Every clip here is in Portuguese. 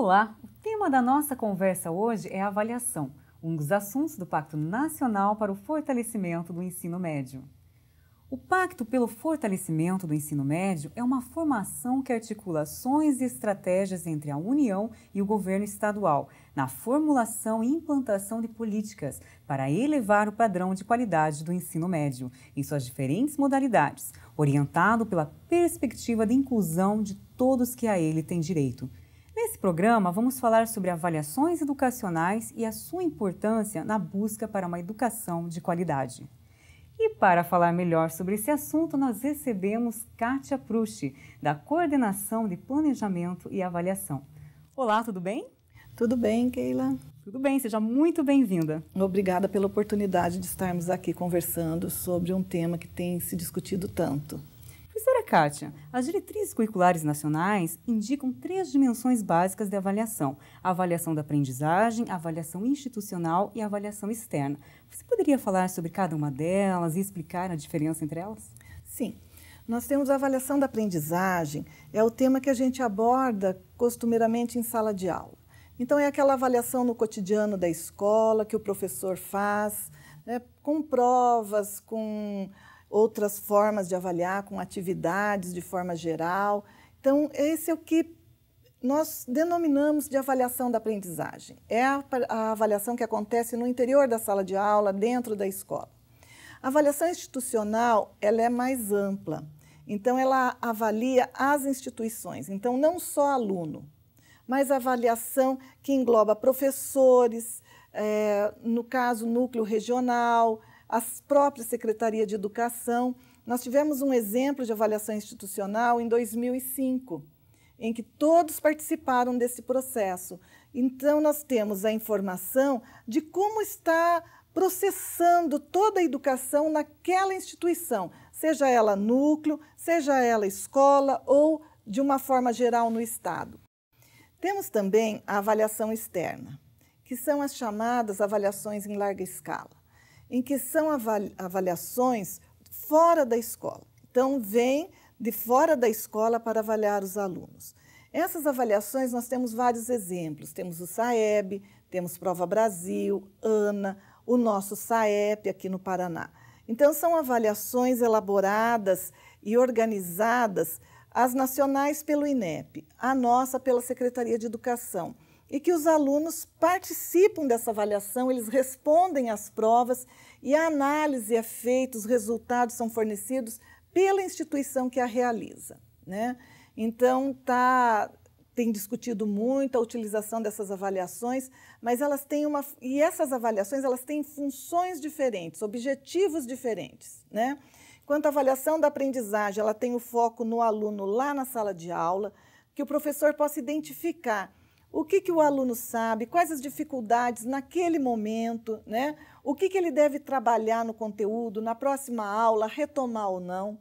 Olá! O tema da nossa conversa hoje é a avaliação, um dos assuntos do Pacto Nacional para o Fortalecimento do Ensino Médio. O Pacto pelo Fortalecimento do Ensino Médio é uma formação que articula ações e estratégias entre a União e o governo estadual na formulação e implantação de políticas para elevar o padrão de qualidade do ensino médio em suas diferentes modalidades, orientado pela perspectiva de inclusão de todos que a ele têm direito. Nesse programa, vamos falar sobre avaliações educacionais e a sua importância na busca para uma educação de qualidade. E para falar melhor sobre esse assunto, nós recebemos Kátia Prusti, da Coordenação de Planejamento e Avaliação. Olá, tudo bem? Tudo bem, Keila? Tudo bem, seja muito bem-vinda. Obrigada pela oportunidade de estarmos aqui conversando sobre um tema que tem se discutido tanto. Professora Kátia, as diretrizes curriculares nacionais indicam 3 dimensões básicas de avaliação: a avaliação da aprendizagem, a avaliação institucional e a avaliação externa. Você poderia falar sobre cada uma delas e explicar a diferença entre elas? Sim. Nós temos a avaliação da aprendizagem, é o tema que a gente aborda costumeiramente em sala de aula. Então, é aquela avaliação no cotidiano da escola que o professor faz, né, com provas, com outras formas de avaliar, com atividades de forma geral. Então, esse é o que nós denominamos de avaliação da aprendizagem. É a avaliação que acontece no interior da sala de aula, dentro da escola. A avaliação institucional, ela é mais ampla. Então, ela avalia as instituições. Então, não só aluno, mas a avaliação que engloba professores, no caso, núcleo regional, as próprias Secretarias de Educação. Nós tivemos um exemplo de avaliação institucional em 2005, em que todos participaram desse processo. Então, nós temos a informação de como está processando toda a educação naquela instituição, seja ela núcleo, seja ela escola ou, de uma forma geral, no Estado. Temos também a avaliação externa, que são as chamadas avaliações em larga escala, em que são avaliações fora da escola. Então, vem de fora da escola para avaliar os alunos. Essas avaliações, nós temos vários exemplos. Temos o SAEB, temos Prova Brasil, ANA, o nosso SAEP aqui no Paraná. Então, são avaliações elaboradas e organizadas, as nacionais pelo INEP, a nossa pela Secretaria de Educação, e que os alunos participam dessa avaliação, eles respondem às provas e a análise é feita, os resultados são fornecidos pela instituição que a realiza, né? Então, tem discutido muito a utilização dessas avaliações, mas essas avaliações elas têm funções diferentes, objetivos diferentes, né? Enquanto a avaliação da aprendizagem, ela tem o foco no aluno lá na sala de aula, que o professor possa identificar o que o aluno sabe, quais as dificuldades naquele momento, né? O que ele deve trabalhar no conteúdo, na próxima aula, retomar ou não.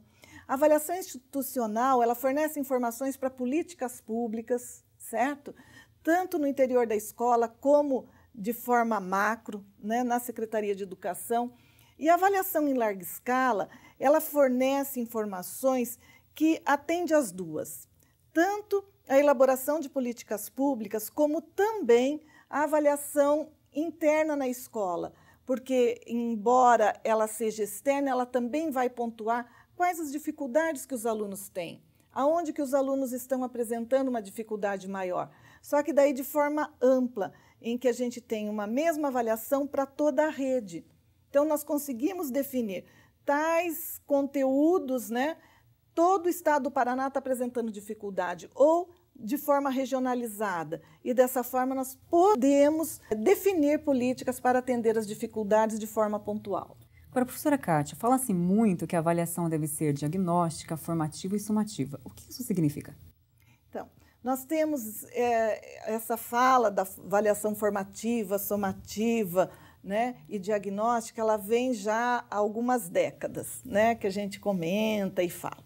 A avaliação institucional, ela fornece informações para políticas públicas, certo? Tanto no interior da escola como de forma macro, né, na Secretaria de Educação. E a avaliação em larga escala, ela fornece informações que atendem às duas, tanto a elaboração de políticas públicas, como também a avaliação interna na escola, porque, embora ela seja externa, ela também vai pontuar quais as dificuldades que os alunos têm, aonde que os alunos estão apresentando uma dificuldade maior. Só que daí de forma ampla, em que a gente tem uma mesma avaliação para toda a rede. Então, nós conseguimos definir tais conteúdos, né? Todo o estado do Paraná está apresentando dificuldade, ou de forma regionalizada. E dessa forma, nós podemos definir políticas para atender as dificuldades de forma pontual. Agora, professora Kátia, fala-se muito que a avaliação deve ser diagnóstica, formativa e sumativa. O que isso significa? Então, nós temos essa fala da avaliação formativa, somativa, né, e diagnóstica, ela vem já há algumas décadas, né, que a gente comenta e fala.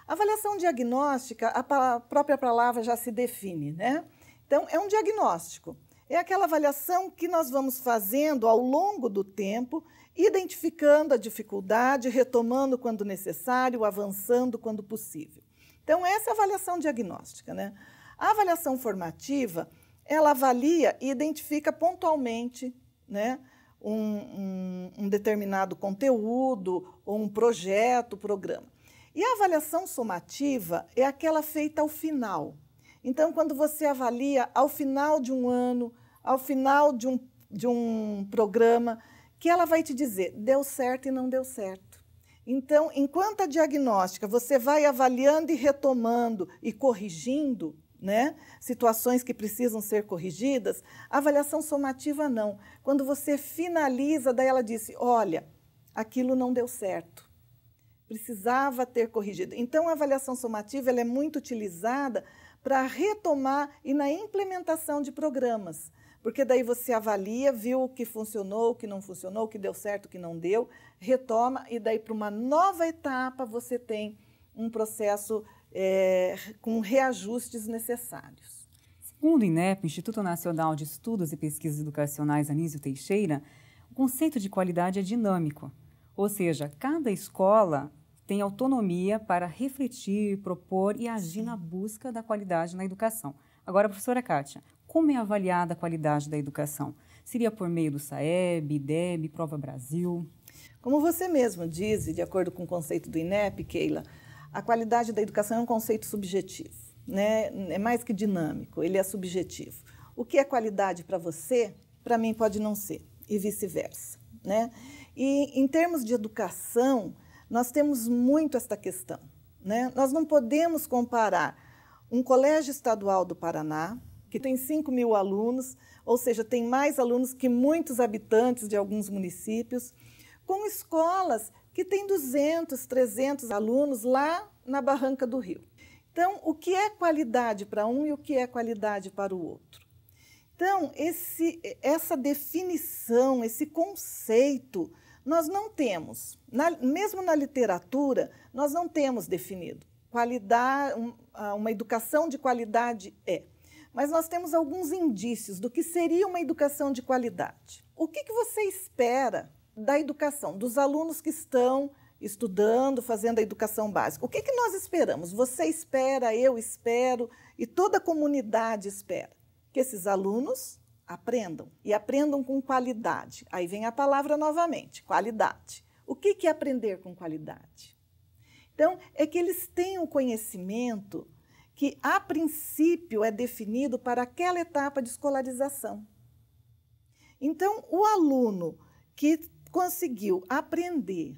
A avaliação diagnóstica, a própria palavra já se define, né? Então, é um diagnóstico. É aquela avaliação que nós vamos fazendo ao longo do tempo, identificando a dificuldade, retomando quando necessário, avançando quando possível. Então, essa é a avaliação diagnóstica, né? A avaliação formativa, ela avalia e identifica pontualmente, né, um determinado conteúdo, ou um projeto, programa. E a avaliação somativa é aquela feita ao final. Então, quando você avalia ao final de um ano, ao final de um programa, que ela vai te dizer, deu certo e não deu certo. Então, enquanto a diagnóstica você vai avaliando e retomando e corrigindo, né, situações que precisam ser corrigidas, a avaliação somativa não. Quando você finaliza, daí ela disse, olha, aquilo não deu certo, precisava ter corrigido. Então, a avaliação somativa ela é muito utilizada para retomar e na implementação de programas, porque daí você avalia, viu o que funcionou, o que não funcionou, o que deu certo, o que não deu, retoma e daí para uma nova etapa você tem um processo com reajustes necessários. Segundo o INEP, Instituto Nacional de Estudos e Pesquisas Educacionais Anísio Teixeira, o conceito de qualidade é dinâmico, ou seja, cada escola tem autonomia para refletir, propor e agir na busca da qualidade na educação. Agora, professora Kátia, como é avaliada a qualidade da educação? Seria por meio do SAEB, IDEB, Prova Brasil? Como você mesmo diz, de acordo com o conceito do INEP, Keila, a qualidade da educação é um conceito subjetivo, né? É mais que dinâmico, ele é subjetivo. O que é qualidade para você, para mim pode não ser, e vice-versa, né? E em termos de educação, nós temos muito esta questão, né? Nós não podemos comparar um colégio estadual do Paraná, que tem 5.000 alunos, ou seja, tem mais alunos que muitos habitantes de alguns municípios, com escolas que têm 200, 300 alunos lá na Barranca do Rio. Então, o que é qualidade para um e o que é qualidade para o outro? Então, essa definição, esse conceito, nós não temos, mesmo na literatura, nós não temos definido. Qualidade, uma educação de qualidade é. Mas nós temos alguns indícios do que seria uma educação de qualidade. O que você espera da educação, dos alunos que estão estudando, fazendo a educação básica? O que nós esperamos? Você espera, eu espero e toda a comunidade espera que esses alunos aprendam e aprendam com qualidade. Aí vem a palavra novamente, qualidade. O que é aprender com qualidade? Então, é que eles tenham conhecimento que, a princípio, é definido para aquela etapa de escolarização. Então, o aluno que conseguiu aprender,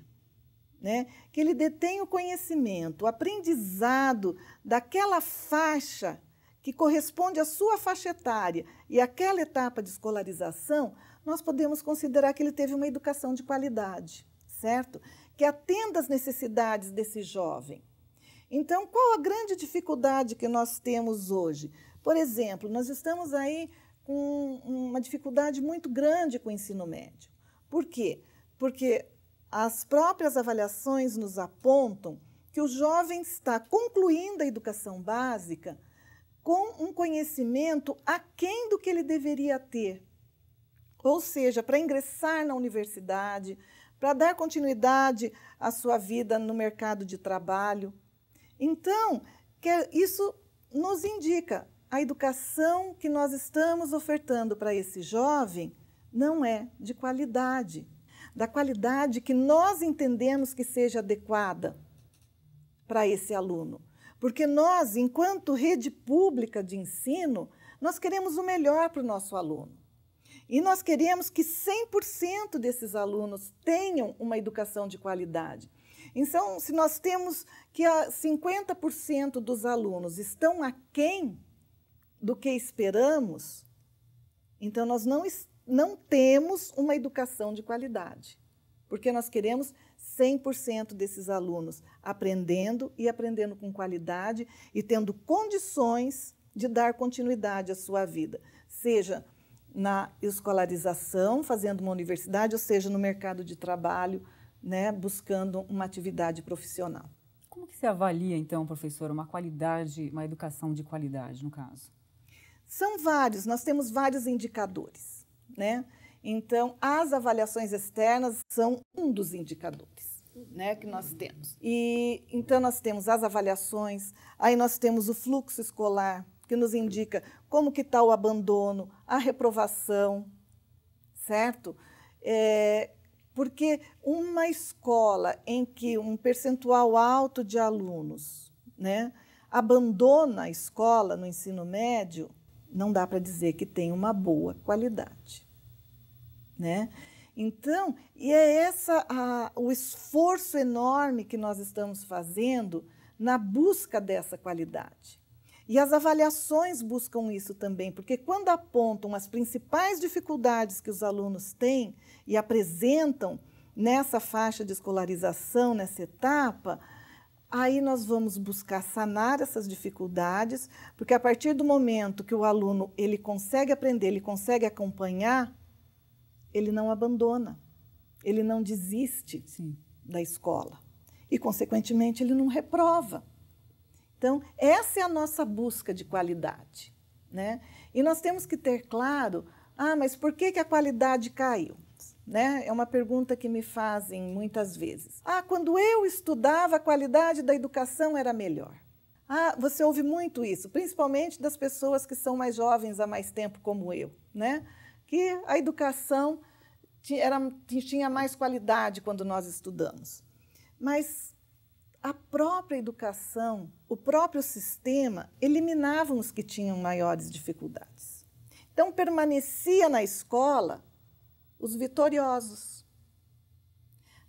né, que ele detém o conhecimento, o aprendizado daquela faixa que corresponde à sua faixa etária e àquela etapa de escolarização, nós podemos considerar que ele teve uma educação de qualidade, certo? Que atenda às necessidades desse jovem. Então, qual a grande dificuldade que nós temos hoje? Por exemplo, nós estamos aí com uma dificuldade muito grande com o ensino médio. Por quê? Porque as próprias avaliações nos apontam que o jovem está concluindo a educação básica com um conhecimento aquém do que ele deveria ter. Ou seja, para ingressar na universidade, para dar continuidade à sua vida no mercado de trabalho. Então, isso nos indica a educação que nós estamos ofertando para esse jovem não é de qualidade, da qualidade que nós entendemos que seja adequada para esse aluno. Porque nós, enquanto rede pública de ensino, nós queremos o melhor para o nosso aluno. E nós queremos que 100% desses alunos tenham uma educação de qualidade. Então, se nós temos que 50% dos alunos estão aquém do que esperamos, então nós não temos uma educação de qualidade, porque nós queremos 100% desses alunos aprendendo e aprendendo com qualidade e tendo condições de dar continuidade à sua vida, seja na escolarização, fazendo uma universidade, ou seja, no mercado de trabalho, né, buscando uma atividade profissional. Como que se avalia, então, professora, uma qualidade, uma educação de qualidade, no caso? São vários, nós temos vários indicadores, né? Então, as avaliações externas são um dos indicadores, né, que nós temos. E então nós temos as avaliações, aí nós temos o fluxo escolar, que nos indica como que está o abandono, a reprovação, certo? Porque uma escola em que um percentual alto de alunos, né, abandona a escola no ensino médio, não dá para dizer que tem uma boa qualidade, né? Então, e é o esforço enorme que nós estamos fazendo na busca dessa qualidade. E as avaliações buscam isso também, porque quando apontam as principais dificuldades que os alunos têm e apresentam nessa faixa de escolarização, nessa etapa, aí nós vamos buscar sanar essas dificuldades, porque a partir do momento que o aluno ele consegue aprender, ele consegue acompanhar, ele não abandona, ele não desiste Sim. da escola e, consequentemente, ele não reprova. Então, essa é a nossa busca de qualidade, né? E nós temos que ter claro, mas por que a qualidade caiu? Né? É uma pergunta que me fazem muitas vezes. Quando eu estudava, a qualidade da educação era melhor. Você ouve muito isso, principalmente das pessoas que são mais jovens há mais tempo, como eu, né? Que a educação tinha mais qualidade quando nós estudamos. Mas a própria educação, o próprio sistema, eliminavam os que tinham maiores dificuldades. Então, permanecia na escola os vitoriosos.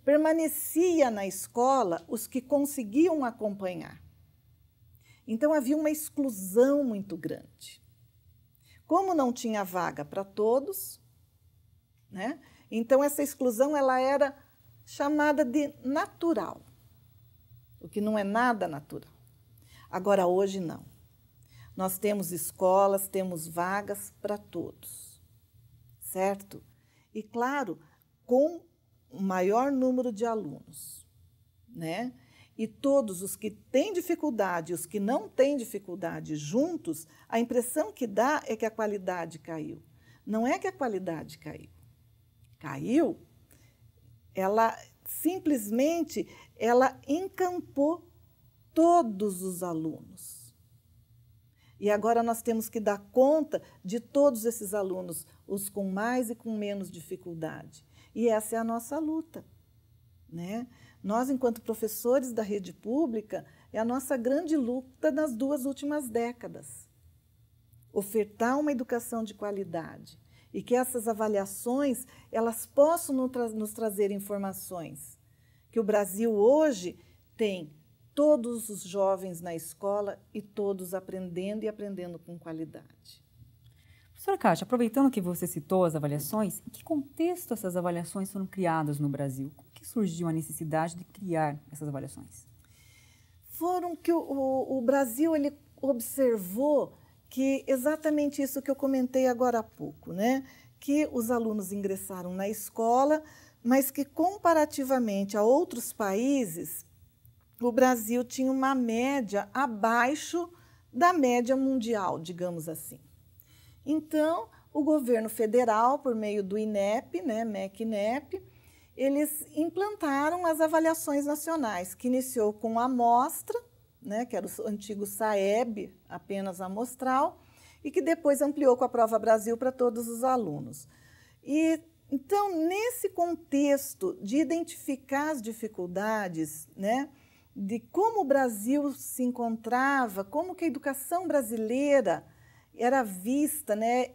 Permanecia na escola os que conseguiam acompanhar. Então, havia uma exclusão muito grande. Como não tinha vaga para todos, né? Então essa exclusão ela era chamada de natural, o que não é nada natural. Agora, hoje, não. Nós temos escolas, temos vagas para todos, certo? E, claro, com o maior número de alunos, né? E todos os que têm dificuldade e os que não têm dificuldade juntos, a impressão que dá é que a qualidade caiu. Não é que a qualidade caiu. Caiu, ela simplesmente encampou todos os alunos. E agora nós temos que dar conta de todos esses alunos, os com mais e com menos dificuldade. E essa é a nossa luta, né? Nós, enquanto professores da rede pública, é a nossa grande luta nas 2 últimas décadas. Ofertar uma educação de qualidade e que essas avaliações elas possam nos trazer informações. Que o Brasil hoje tem todos os jovens na escola e todos aprendendo e aprendendo com qualidade. Professora Kátia, aproveitando que você citou as avaliações, em que contexto essas avaliações foram criadas no Brasil? Como que surgiu a necessidade de criar essas avaliações? Foram que o Brasil ele observou que exatamente isso que eu comentei agora há pouco, né? Que os alunos ingressaram na escola, mas que comparativamente a outros países, o Brasil tinha uma média abaixo da média mundial, digamos assim. Então, o governo federal, por meio do INEP, né, MEC-INEP, eles implantaram as avaliações nacionais, que iniciou com a amostra, né, que era o antigo SAEB, apenas amostral, e que depois ampliou com a Prova Brasil para todos os alunos. E, então, nesse contexto de identificar as dificuldades, né, de como o Brasil se encontrava, como que a educação brasileira era vista, né,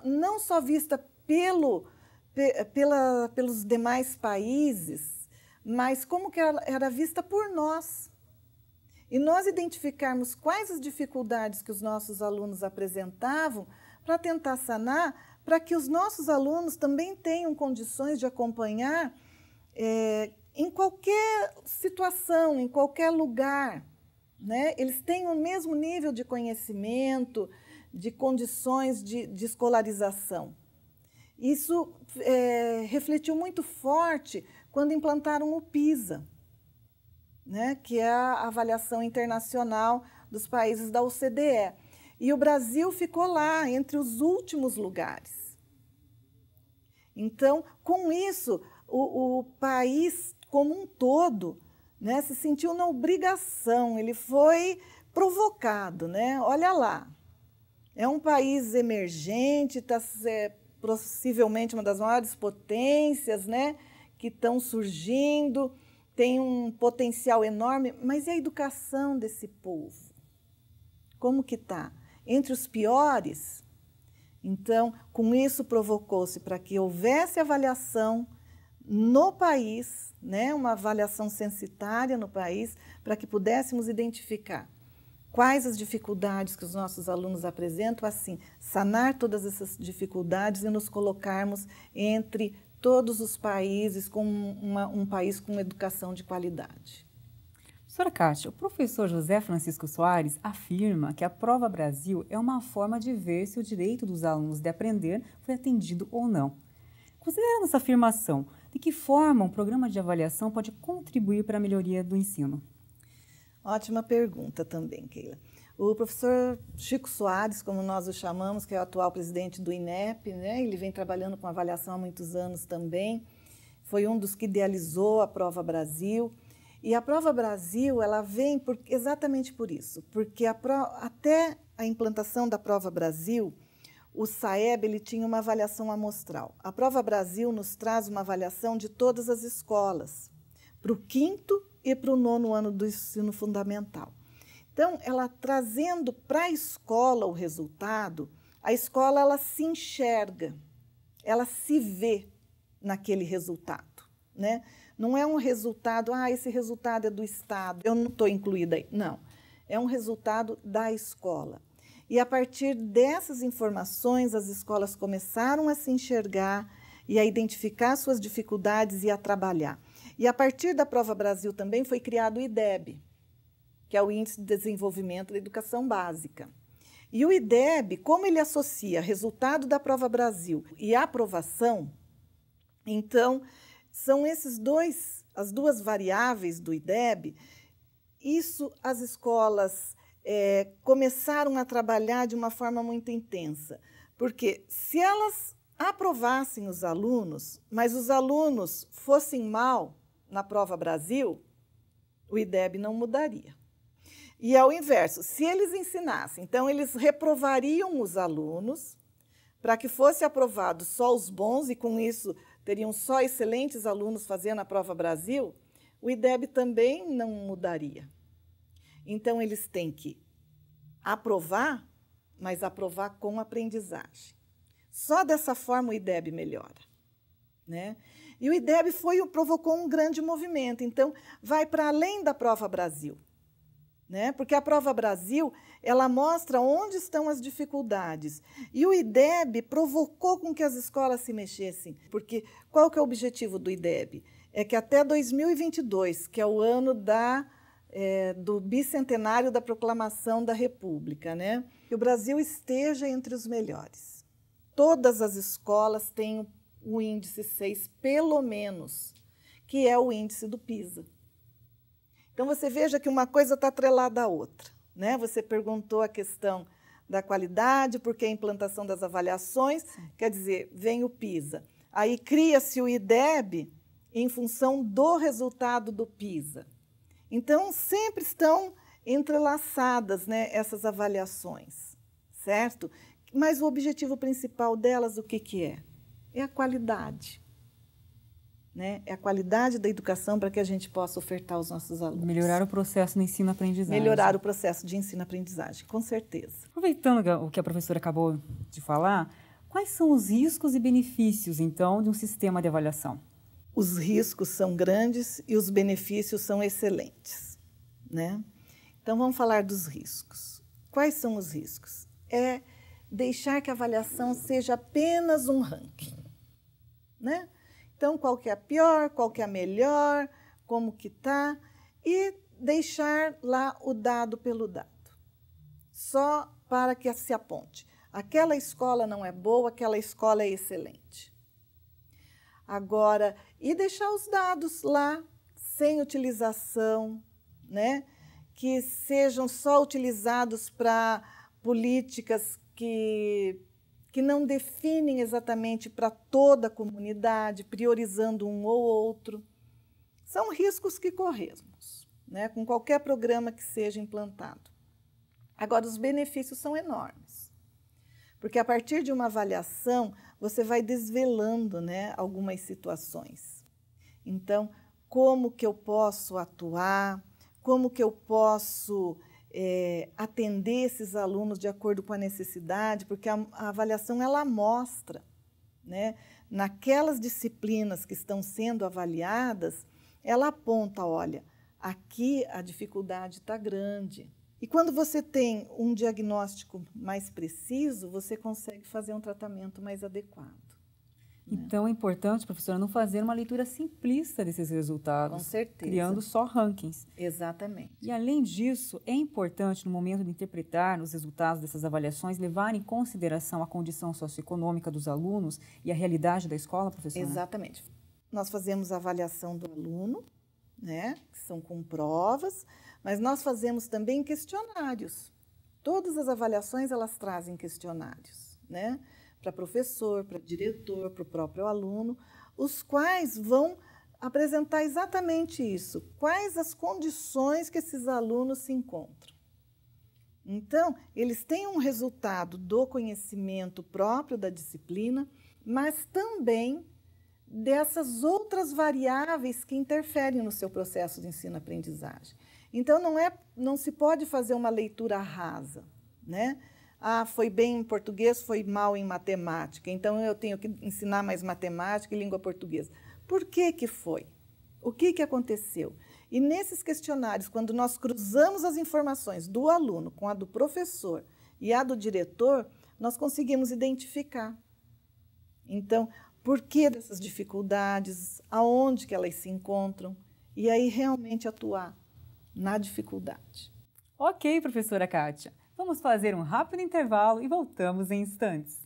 não só vista pelos demais países, mas como que ela era vista por nós. E nós identificarmos quais as dificuldades que os nossos alunos apresentavam para tentar sanar, para que os nossos alunos também tenham condições de acompanhar em qualquer situação, em qualquer lugar, né? Eles têm o mesmo nível de conhecimento, de condições de escolarização. Isso refletiu muito forte quando implantaram o PISA, né, que é a avaliação internacional dos países da OCDE. E o Brasil ficou lá, entre os últimos lugares. Então, com isso, o país como um todo, né, se sentiu na obrigação, ele foi provocado, né? Olha lá, É um país emergente, está possivelmente uma das maiores potências, né, que estão surgindo, tem um potencial enorme, mas e a educação desse povo? Como que está? Entre os piores? Então, com isso provocou-se para que houvesse avaliação no país, né, uma avaliação censitária no país, para que pudéssemos identificar quais as dificuldades que os nossos alunos apresentam, assim, sanar todas essas dificuldades e nos colocarmos entre todos os países com um país com educação de qualidade. Professora Kátia, o professor José Francisco Soares afirma que a Prova Brasil é uma forma de ver se o direito dos alunos de aprender foi atendido ou não. Considerando essa afirmação, de que forma um programa de avaliação pode contribuir para a melhoria do ensino? Ótima pergunta também, Keila. O professor Chico Soares, como nós o chamamos, que é o atual presidente do INEP, né? Ele vem trabalhando com avaliação há muitos anos também, foi um dos que idealizou a Prova Brasil. E a Prova Brasil, ela vem exatamente por isso, porque até a implantação da Prova Brasil, o SAEB ele tinha uma avaliação amostral. A Prova Brasil nos traz uma avaliação de todas as escolas, para o 5º e para o 9º ano do ensino fundamental. Então, ela trazendo para a escola o resultado, a escola ela se enxerga, ela se vê naquele resultado, né? Não é um resultado, esse resultado é do Estado, eu não estou incluída aí. Não, é um resultado da escola. E a partir dessas informações, as escolas começaram a se enxergar e a identificar suas dificuldades e a trabalhar. E a partir da Prova Brasil também foi criado o IDEB, que é o Índice de Desenvolvimento da Educação Básica. E o IDEB, como ele associa resultado da Prova Brasil e aprovação, então são as duas variáveis do IDEB. Isso as escolas começaram a trabalhar de uma forma muito intensa, porque se elas aprovassem os alunos, mas os alunos fossem mal na Prova Brasil, o IDEB não mudaria. E ao inverso, se eles ensinassem, então eles reprovariam os alunos para que fosse aprovado só os bons e com isso teriam só excelentes alunos fazendo a Prova Brasil, o IDEB também não mudaria. Então, eles têm que aprovar, mas aprovar com aprendizagem. Só dessa forma o IDEB melhora, né? E o IDEB provocou um grande movimento, então vai para além da Prova Brasil, né? Porque a Prova Brasil ela mostra onde estão as dificuldades. E o IDEB provocou com que as escolas se mexessem, porque qual que é o objetivo do IDEB? É que até 2022, que é o ano do bicentenário da proclamação da República, né? Que o Brasil esteja entre os melhores. Todas as escolas têm o índice 6, pelo menos, que é o índice do PISA. Então, você veja que uma coisa está atrelada à outra, né? Você perguntou a questão da qualidade, porque a implantação das avaliações, quer dizer, vem o PISA. Aí cria-se o IDEB em função do resultado do PISA. Então, sempre estão entrelaçadas, né, essas avaliações, certo? Mas o objetivo principal delas, o que é? É a qualidade. Né? É a qualidade da educação para que a gente possa ofertar aos nossos alunos. Melhorar o processo de ensino-aprendizagem. Melhorar o processo de ensino-aprendizagem, com certeza. Aproveitando o que a professora acabou de falar, quais são os riscos e benefícios, então, de um sistema de avaliação? Os riscos são grandes e os benefícios são excelentes, né? Então, vamos falar dos riscos. Quais são os riscos? É deixar que a avaliação seja apenas um ranking, né? Então, qual que é a pior, qual que é a melhor, como que está, e deixar lá o dado pelo dado, só para que se aponte. Aquela escola não é boa, aquela escola é excelente. Agora, e deixar os dados lá, sem utilização, né? Que sejam só utilizados para políticas que não definem exatamente para toda a comunidade, priorizando um ou outro. São riscos que corremos, né, com qualquer programa que seja implantado. Agora, os benefícios são enormes. Porque a partir de uma avaliação, você vai desvelando, né, algumas situações. Então, como que eu posso atuar, como que eu posso atender esses alunos de acordo com a necessidade, porque a avaliação ela mostra, né, naquelas disciplinas que estão sendo avaliadas, ela aponta, olha, aqui a dificuldade está grande. E quando você tem um diagnóstico mais preciso, você consegue fazer um tratamento mais adequado. Então, é importante, professora, não fazer uma leitura simplista desses resultados. Com certeza. Criando só rankings. Exatamente. E, além disso, é importante, no momento de interpretar os resultados dessas avaliações, levar em consideração a condição socioeconômica dos alunos e a realidade da escola, professora? Exatamente. Nós fazemos a avaliação do aluno, né, que são com provas, mas nós fazemos também questionários. Todas as avaliações, elas trazem questionários, né? Para professor, para diretor, para o próprio aluno, os quais vão apresentar exatamente isso. Quais as condições que esses alunos se encontram. Então, eles têm um resultado do conhecimento próprio da disciplina, mas também dessas outras variáveis que interferem no seu processo de ensino-aprendizagem. Então, não se pode fazer uma leitura rasa, né? Ah, foi bem em português, foi mal em matemática, então eu tenho que ensinar mais matemática e língua portuguesa. Por que que foi? O que que aconteceu? E nesses questionários, quando nós cruzamos as informações do aluno com a do professor e a do diretor, nós conseguimos identificar. Então, por que dessas dificuldades, aonde que elas se encontram, e aí realmente atuar na dificuldade. Ok, professora Kátia. Vamos fazer um rápido intervalo e voltamos em instantes.